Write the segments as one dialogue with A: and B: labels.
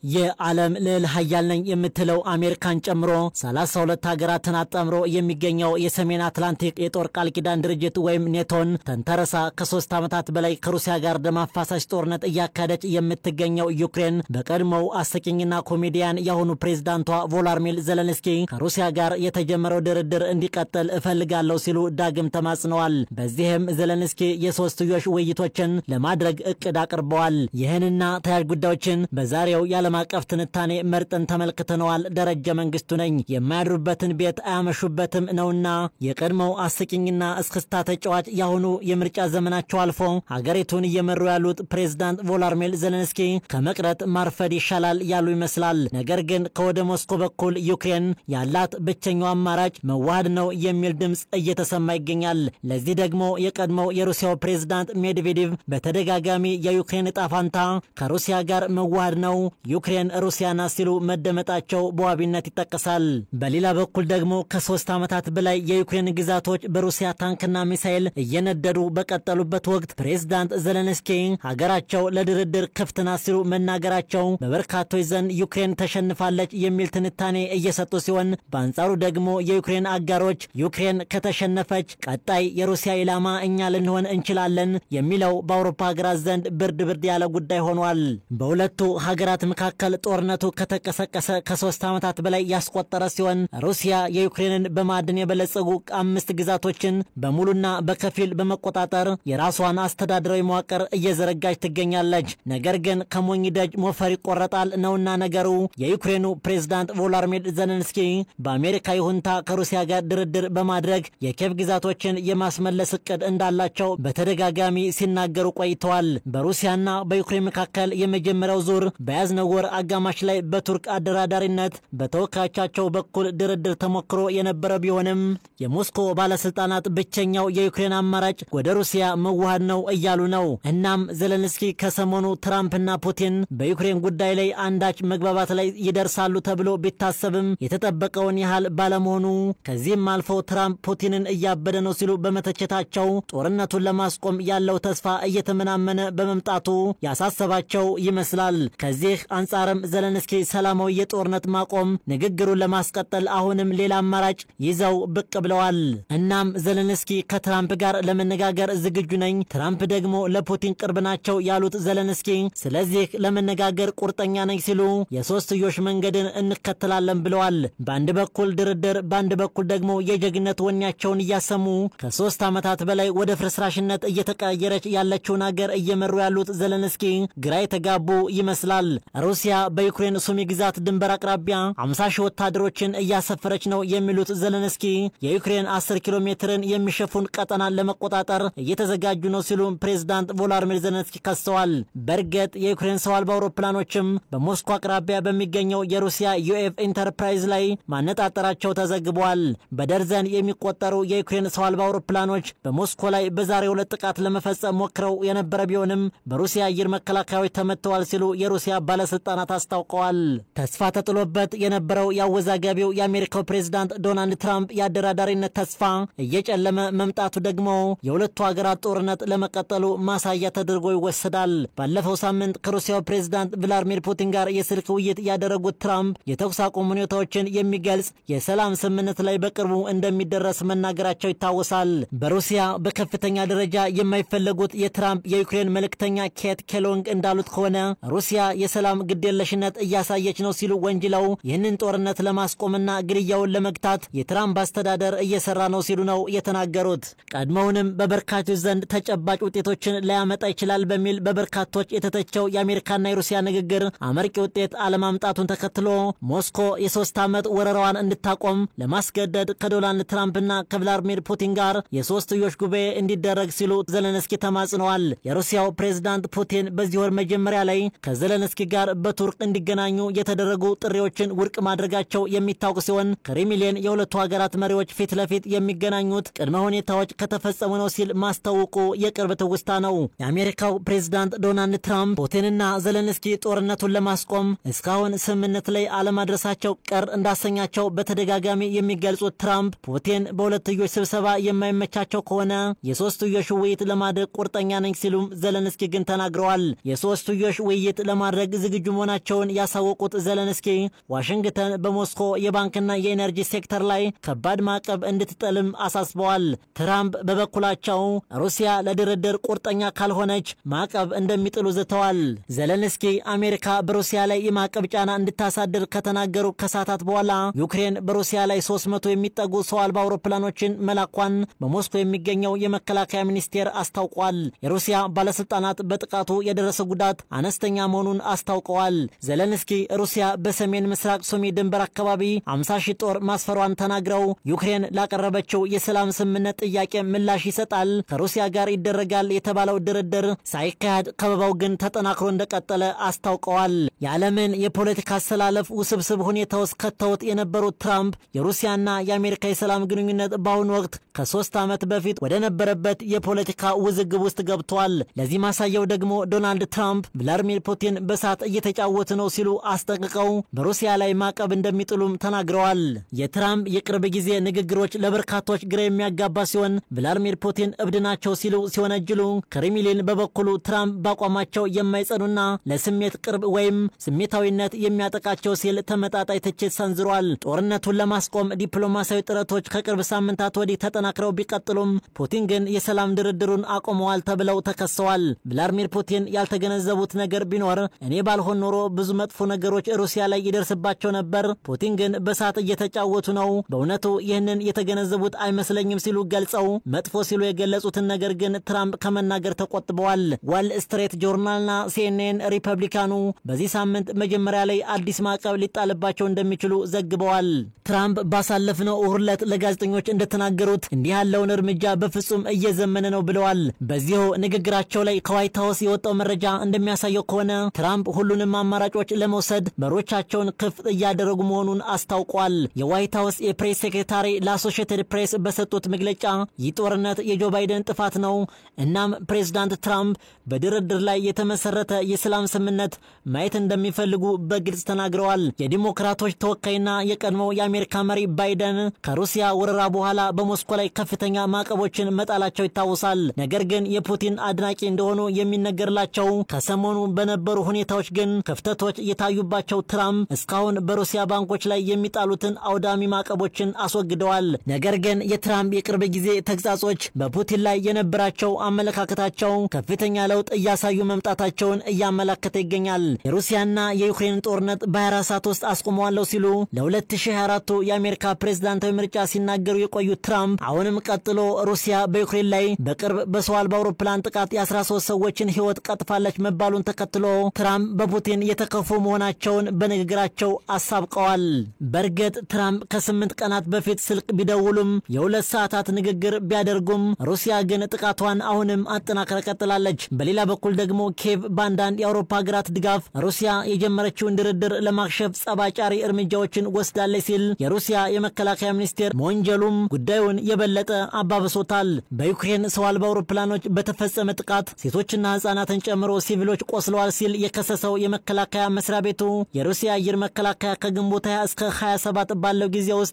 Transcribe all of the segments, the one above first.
A: የዓለም ልዕል ኃያል ነኝ የምትለው አሜሪካን ጨምሮ 32 ሀገራትን አጣምሮ የሚገኘው የሰሜን አትላንቲክ የጦር ቃል ኪዳን ድርጅት ወይም ኔቶን ተንተረሳ ከ3 ዓመታት በላይ ከሩሲያ ጋር ደም አፋሳሽ ጦርነት እያካሄደች የምትገኘው ዩክሬን በቀድሞው አስቂኝና ኮሜዲያን የሆኑ ፕሬዝዳንቷ ቮሎዲሚር ዜሌንስኪ ከሩሲያ ጋር የተጀመረው ድርድር እንዲቀጥል እፈልጋለሁ ሲሉ ዳግም ተማጽነዋል። በዚህም ዜሌንስኪ የሶስትዮሽ ውይይቶችን ለማድረግ እቅድ አቅርበዋል። ይህንና ተያያዥ ጉዳዮችን በዛሬው የዓለም አቀፍ ትንታኔ መርጠን ተመልክተነዋል። ደረጀ መንግስቱ ነኝ። የማያድሩበትን ቤት አያመሹበትም ነውና የቀድሞው አስቂኝና እስክስታ ተጫዋች ያሁኑ የምርጫ ዘመናቸው አልፎ ሀገሪቱን እየመሩ ያሉት ፕሬዝዳንት ቮሎዲሚር ዜሌንስኪ ከመቅረት ማርፈድ ይሻላል ያሉ ይመስላል። ነገር ግን ከወደ ሞስኮ በኩል ዩክሬን ያላት ብቸኛው አማራጭ መዋሃድ ነው የሚል ድምጽ እየተሰማ ይገኛል። ለዚህ ደግሞ የቀድሞው የሩሲያው ፕሬዝዳንት ሜድቬዴቭ በተደጋጋሚ የዩክሬን ዕጣ ፈንታ ከሩሲያ ጋር መዋሃድ ነው ዩክሬን ሩሲያና ሲሉ መደመጣቸው በዋቢነት ይጠቀሳል። በሌላ በኩል ደግሞ ከ3 ዓመታት በላይ የዩክሬን ግዛቶች በሩሲያ ታንክና ሚሳኤል እየነደዱ በቀጠሉበት ወቅት ፕሬዝዳንት ዜሌንስኪ ሀገራቸው ለድርድር ክፍት ናት ሲሉ መናገራቸው በበርካቶች ዘንድ ዩክሬን ተሸንፋለች የሚል ትንታኔ እየሰጡ ሲሆን፣ በአንጻሩ ደግሞ የዩክሬን አጋሮች ዩክሬን ከተሸነፈች ቀጣይ የሩሲያ ኢላማ እኛ ልንሆን እንችላለን የሚለው በአውሮፓ ሀገራት ዘንድ ብርድ ያለ ጉዳይ ሆኗል። በሁለቱ ሀገራት መካከል ጦርነቱ ከተቀሰቀሰ ከ3 ዓመታት በላይ ያስቆጠረ ሲሆን ሩሲያ የዩክሬንን በማዕድን የበለጸጉ 5 ግዛቶችን በሙሉና በከፊል በመቆጣጠር የራሷን አስተዳደራዊ መዋቅር እየዘረጋች ትገኛለች። ነገር ግን ከሞኝ ደጅ ሞፈር ይቆረጣል ነውና ነገሩ። የዩክሬኑ ፕሬዝዳንት ቮሎዲሚር ዜሌንስኪ በአሜሪካ ይሁንታ ከሩሲያ ጋር ድርድር በማድረግ የኪየቭ ግዛቶችን የማስመለስ እቅድ እንዳላቸው በተደጋጋሚ ሲናገሩ ቆይተዋል። በሩሲያና በዩክሬን መካከል የመጀመሪያው ዙር በያዝነው ወር አጋማሽ ላይ በቱርክ አደራዳሪነት በተወካዮቻቸው በኩል ድርድር ተሞክሮ የነበረ ቢሆንም የሞስኮ ባለስልጣናት ብቸኛው የዩክሬን አማራጭ ወደ ሩሲያ መዋሃድ ነው እያሉ ነው። እናም ዜሌንስኪ ከሰሞኑ ትራምፕና ፑቲን በዩክሬን ጉዳይ ላይ አንዳች መግባባት ላይ ይደርሳሉ ተብሎ ቢታሰብም የተጠበቀውን ያህል ባለመሆኑ ከዚህም አልፎ ትራምፕ ፑቲንን እያበደ ነው ሲሉ በመተቸታቸው ጦርነቱን ለማስቆም ያለው ተስፋ እየተመናመነ በመምጣቱ ያሳሰባቸው ይመስላል። ከዚህ አንጻርም ዜሌንስኪ ሰላማዊ የጦርነት ማቆም ንግግሩን ለማስቀጠል አሁንም ሌላ አማራጭ ይዘው ብቅ ብለዋል። እናም ዜሌንስኪ ከትራምፕ ጋር ለመነጋገር ዝግጁ ነኝ፣ ትራምፕ ደግሞ ለፑቲን ቅርብ ናቸው ያሉት ዜሌንስኪ ስለዚህ ለመነጋገር ቁርጠኛ ነኝ ሲሉ የሶስትዮሽ መንገድን እንከተላለን ብለዋል። በአንድ በኩል ድርድር፣ በአንድ በኩል ደግሞ የጀግነት ወኔያቸውን እያሰሙ ከ3 ዓመታት በላይ ወደ ፍርስራሽነት እየተቀየረች ያለችውን ሀገር እየመሩ ያሉት ዜሌንስኪ ግራ የተጋቡ ይመስላል። ሩሲያ በዩክሬን ሱሚ ግዛት ድንበር አቅራቢያ 50 ሺህ ወታደሮችን እያሰፈረች ነው የሚሉት ዜሌንስኪ የዩክሬን 10 ኪሎ ሜትርን የሚሸፉን ቀጠናን ለመቆጣጠር እየተዘጋጁ ነው ሲሉ ፕሬዝዳንት ቮሎዲሚር ዜሌንስኪ ከሰዋል። በርግጥ የዩክሬን ሰው አልባ አውሮፕላኖችም በሞስኮ አቅራቢያ በሚገኘው የሩሲያ ዩኤፍ ኢንተርፕራይዝ ላይ ማነጣጠራቸው ተዘግቧል። በደርዘን የሚቆጠሩ የዩክሬን ሰው አልባ አውሮፕላኖች በሞስኮ ላይ በዛሬው ዕለት ጥቃት ለመፈጸም ሞክረው የነበረ ቢሆንም በሩሲያ አየር መከላከያዎች ተመተዋል ሲሉ የሩሲያ ባለስልጣናት አስታውቀዋል። ተስፋ ተጥሎበት የነበረው ያወዛጋቢው የአሜሪካው ፕሬዝዳንት ዶናልድ ትራምፕ የአደራዳሪነት ተስፋ እየጨለመ መምጣቱ ደግሞ የሁለቱ ሀገራት ጦርነት ለመቀጠሉ ማሳያ ተደርጎ ይወሰዳል። ባለፈው ሳምንት ከሩሲያው ፕሬዝዳንት ቭላዲሚር ፑቲን ጋር የስልክ ውይይት ያደረጉት ትራምፕ የተኩስ አቁም ሁኔታዎችን የሚገልጽ የሰላም ስምምነት ላይ በቅርቡ እንደሚደረስ መናገራቸው ይታወሳል። በሩሲያ በከፍተኛ ደረጃ የማይፈለጉት የትራምፕ የዩክሬን መልእክተኛ ኬት ኬሎንግ እንዳሉት ከሆነ ሩሲያ የሰላም ግዴለሽነት እያሳየች ነው ሲሉ ወንጅለው ይህንን ጦርነት ለማስቆምና ግድያውን ለመግታት የትራምፕ አስተዳደር እየሰራ ነው ሲሉ ነው የተናገሩት። ቀድሞውንም በበርካቶች ዘንድ ተጨባጭ ውጤቶችን ሊያመጣ ይችላል በሚል በበርካቶች የተተቸው የአሜሪካና የሩሲያ ንግግር አመርቂ ውጤት አለማምጣቱን ተከትሎ ሞስኮ የ3 ዓመት ወረራዋን እንድታቆም ለማስገደድ ከዶናልድ ትራምፕና ከቭላዲሚር ፑቲን ጋር የሶስትዮሽ ጉባኤ እንዲደረግ ሲሉ ዜሌንስኪ ተማጽነዋል። የሩሲያው ፕሬዝዳንት ፑቲን በዚህ ወር መጀመሪያ ላይ ከዜሌንስኪ ጋር በቱርክ እንዲገናኙ የተደረጉ ጥሪዎችን ውድቅ ማድረጋቸው የሚታወቅ ሲሆን ከክሬምሊን የሁለቱ ሀገራት መሪዎች ፊት ለፊት የሚገናኙት ቅድመ ሁኔታዎች ከተፈጸሙ ነው ሲል ማስታወቁ የቅርብ ትውስታ ነው። የአሜሪካው ፕሬዝዳንት ዶናልድ ትራምፕ ፑቲንና ዜሌንስኪ ጦርነቱን ለማስቆም እስካሁን ስምምነት ላይ አለማድረሳቸው ቅር እንዳሰኛቸው በተደጋጋሚ የሚገልጹት ትራምፕ ፑቲን በሁለትዮሽ ስብሰባ የማይመቻቸው ከሆነ የሶስትዮሽ ውይይት ለማድረግ ቁርጠኛ ነኝ ሲሉም ዜሌንስኪ ግን ተናግረዋል። የሶስትዮሽ ውይይት ለማድረግ ዝግጁ መሆናቸውን ያሳወቁት ዘለንስኪ ዋሽንግተን በሞስኮ የባንክና የኤነርጂ ሴክተር ላይ ከባድ ማዕቀብ እንድትጥልም አሳስበዋል። ትራምፕ በበኩላቸው ሩሲያ ለድርድር ቁርጠኛ ካልሆነች ማዕቀብ እንደሚጥሉ ዝተዋል። ዘለንስኪ አሜሪካ በሩሲያ ላይ የማዕቀብ ጫና እንድታሳድር ከተናገሩ ከሰዓታት በኋላ ዩክሬን በሩሲያ ላይ 300 የሚጠጉ ሰው አልባ አውሮፕላኖችን መላኳን በሞስኮ የሚገኘው የመከላከያ ሚኒስቴር አስታውቋል። የሩሲያ ባለስልጣናት በጥቃቱ የደረሰ ጉዳት አነስተኛ መሆኑን አስታውቀዋል። ዘለንስኪ ሩሲያ በሰሜን ምስራቅ ሱሚ ድንበር አካባቢ 50,000 ጦር ማስፈሯን ተናግረው ዩክሬን ላቀረበችው የሰላም ስምምነት ጥያቄ ምላሽ ይሰጣል፣ ከሩሲያ ጋር ይደረጋል የተባለው ድርድር ሳይካሄድ ከበባው ግን ተጠናክሮ እንደቀጠለ አስታውቀዋል። የዓለምን የፖለቲካ አሰላለፍ ውስብስብ ሁኔታ ውስጥ ከተውት የነበሩት ትራምፕ የሩሲያና የአሜሪካ የሰላም ግንኙነት በአሁኑ ወቅት ከ3 ዓመት በፊት ወደ ነበረበት የፖለቲካ ውዝግብ ውስጥ ገብቷል። ለዚህ ማሳያው ደግሞ ዶናልድ ትራምፕ ቭላድሚር ፑቲን በሳት እየተጫወቱ ነው ሲሉ አስጠንቅቀው በሩሲያ ላይ ማዕቀብ እንደሚጥሉም ተናግረዋል። የትራምፕ የቅርብ ጊዜ ንግግሮች ለበርካቶች ግራ የሚያጋባ ሲሆን ቭላድሚር ፑቲን እብድ ናቸው ሲሉ ሲወነጅሉ፣ ክሬምሊን በበኩሉ ትራምፕ ባቋማቸው የማይጸኑና ለስሜት ቅርብ ወይም ስሜታዊነት የሚያጠቃቸው ሲል ተመጣጣኝ ትችት ሰንዝሯል። ጦርነቱን ለማስቆም ዲፕሎማሲያዊ ጥረቶች ከቅርብ ሳምንታት ወዲህ ተጠናክረው ቢቀጥሉም ፑቲን ግን የሰላም ድርድሩን አቆመዋል ተብለው ተከሰዋል። ቭላድሚር ፑቲን ያልተገነዘቡት ነገር ቢኖር እኔ ባልሆን ኖሮ ብዙ መጥፎ ነገሮች ሩሲያ ላይ ይደርስባቸው ነበር፣ ፑቲን ግን በሳት እየተጫወቱ ነው፣ በእውነቱ ይህንን የተገነዘቡት አይመስለኝም ሲሉ ገልጸው መጥፎ ሲሉ የገለጹትን ነገር ግን ትራምፕ ከመናገር ተቆጥበዋል። ዋል ስትሬት ጆርናልና ሲኤንኤን ሪፐብሊካኑ በዚህ ሳምንት መጀመሪያ ላይ አዲስ ማዕቀብ ሊጣልባቸው እንደሚችሉ ዘግበዋል። ትራምፕ ባሳለፍነው ዕለት ለጋዜጠኞች እንደተናገሩት እንዲህ ያለውን እርምጃ በፍጹም እየዘመነ ነው ብለዋል። በዚሁ ንግግራቸው ላይ ከዋይት ሃውስ የወጣው መረጃ እንደሚያሳየው ከሆነ ትራምፕ ሁሉንም አማራጮች ለመውሰድ በሮቻቸውን ክፍት እያደረጉ መሆኑን አስታውቋል። የዋይት ሃውስ የፕሬስ ሴክሬታሪ ለአሶሺየትድ ፕሬስ በሰጡት መግለጫ ይህ ጦርነት የጆ ባይደን ጥፋት ነው፣ እናም ፕሬዝዳንት ትራምፕ በድርድር ላይ የተመሰረተ የሰላም ስምምነት ማየት እንደሚፈልጉ በግልጽ ተናግረዋል። የዲሞክራቶች ተወካይና የቀድሞው የአሜሪካ መሪ ባይደን ከሩሲያ ወረራ በኋላ በሞስኮ ላይ ከፍተኛ ማዕቀቦችን መጣላቸው ይታወሳል። ነገር ግን የፑቲን አድናቂ እንደሆኑ የሚነገርላቸው ከሰሞኑ በነበሩ ሁኔታዎች ግን ክፍተቶች የታዩባቸው ትራምፕ እስካሁን በሩሲያ ባንኮች ላይ የሚጣሉትን አውዳሚ ማዕቀቦችን አስወግደዋል። ነገር ግን የትራምፕ የቅርብ ጊዜ ተግሳጾች በፑቲን ላይ የነበራቸው አመለካከታቸው ከፍተኛ ለውጥ እያሳዩ መምጣታቸውን እያመለከተ ይገኛል። የሩሲያና የዩክሬን ጦርነት በ24 ሰዓት ውስጥ አስቆመዋለሁ ሲሉ ለ2024 የአሜሪካ ፕሬዝዳንታዊ ምርጫ ሲናገሩ የቆዩት ትራምፕ አሁንም ቀጥሎ ሩሲያ በዩክሬን ላይ በቅርብ በሰው አልባ አውሮፕላን ጥቃት የ13 ሰዎችን ሕይወት ቀጥፋለች መባሉን ተከትሎ ትራምፕ በፑቲን የተከፉ መሆናቸውን በንግግራቸው አሳብቀዋል። በእርግጥ ትራምፕ ከ8 ቀናት በፊት ስልክ ቢደውሉም የ2 ሰዓታት ንግግር ቢያደርጉም ሩሲያ ግን ጥቃቷን አሁንም አጠናክራ ቀጥላለች። በሌላ በኩል ደግሞ ኬቭ ባንዳንድ የአውሮፓ ሀገራት ድጋፍ ሩሲያ የጀመረችውን ድርድር ለማክሸፍ ጸባጫሪ እርምጃዎችን ወስዳለች ሲል የሩሲያ የመከላከያ ሚኒስቴር መወንጀሉም ጉዳዩን የበለጠ አባብሶታል። በዩክሬን ሰው አልባ አውሮፕላኖች በተፈጸመ ጥቃት ሴቶችና ህፃናትን ጨምሮ ሲቪሎች ቆስለዋል ሲል የከሰሰው የመከላከያ መስሪያ ቤቱ የሩሲያ አየር መከላከያ ከግንቦት 20 እስከ 27 ባለው ጊዜ ውስጥ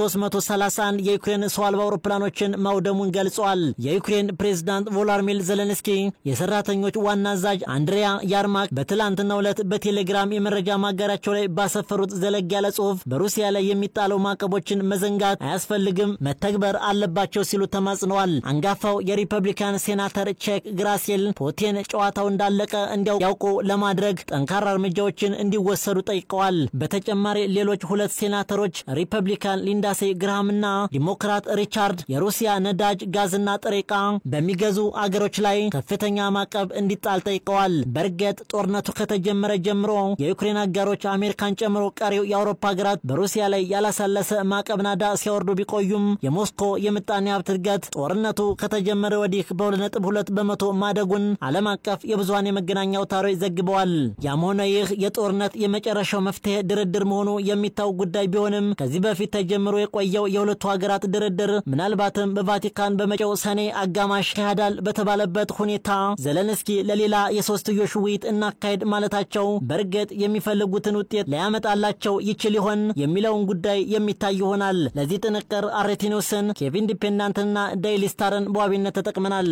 A: 2331 የዩክሬን ሰው አልባ አውሮፕላኖችን ማውደሙን ገልጿል። የዩክሬን ፕሬዝዳንት ቮሎዲሚር ዜሌንስኪ የሰራተኞች ዋና አዛዥ አንድሪያ ያርማክ በትላንትናው ዕለት በቴሌግራም የመረጃ ማጋራቸው ላይ ባሰፈሩት ዘለግ ያለ ጽሑፍ በሩሲያ ላይ የሚጣለው ማዕቀቦችን መዘንጋት አያስፈልግም፣ መተግበር አለባቸው ሲሉ ተማጽነዋል። አንጋፋው የሪፐብሊካን ሴናተር ቼክ ግራሴል ፑቲን ጨዋታው እንዳለቀ እንዲያውቁ ለማድረግ ጠንካራ እርምጃዎችን እንዲወሰዱ ጠይቀዋል። በተጨማሪ ሌሎች 2 ሴናተሮች ሪፐብሊካን ሊንዳሴ ግራሃምና ዲሞክራት ሪቻርድ የሩሲያ ነዳጅ ጋዝና ጥሬ ዕቃ በሚገዙ አገሮች ላይ ከፍተኛ ማዕቀብ እንዲጣል ጠይቀዋል። በርግጥ ጦርነቱ ከተጀመረ ጀምሮ የዩክሬን አጋሮች አሜሪካን ጨምሮ ቀሪው የአውሮፓ ሀገራት በሩሲያ ላይ ያላሳለሰ ማዕቀብ ናዳ ሲያወርዱ ቢቆዩም የሞስኮ የምጣኔ ሀብት እድገት ጦርነቱ ከተጀመረ ወዲህ በ2.2 በመቶ ማደጉን ዓለም አቀፍ የብዙሃን የመገናኛ አውታሮች ዘግበዋል። ያም ሆነ ይህ የጦርነት የመጨረሻው መፍትሄ ድርድር መሆኑ የሚታወቅ ጉዳይ ቢሆንም ከዚህ በፊት ተጀምሮ የቆየው የሁለቱ ሀገራት ድርድር ምናልባትም በቫቲካን በመጪው ሰኔ አጋማሽ ይካሄዳል በተባለበት ሁኔታ ዘለንስኪ ለሌላ የሶስትዮሽ ውይይት እናካሄድ ማለታቸው በርግጥ የሚፈልጉትን ውጤት ሊያመጣላቸው ይችል ይሆን የሚለውን ጉዳይ የሚታይ ይሆናል። ለዚህ ጥንቅር አርቲኒውስን ኬቪን ዲፔንዳንትና ዴይሊ ስታርን በዋቢነት ተጠቅመናል።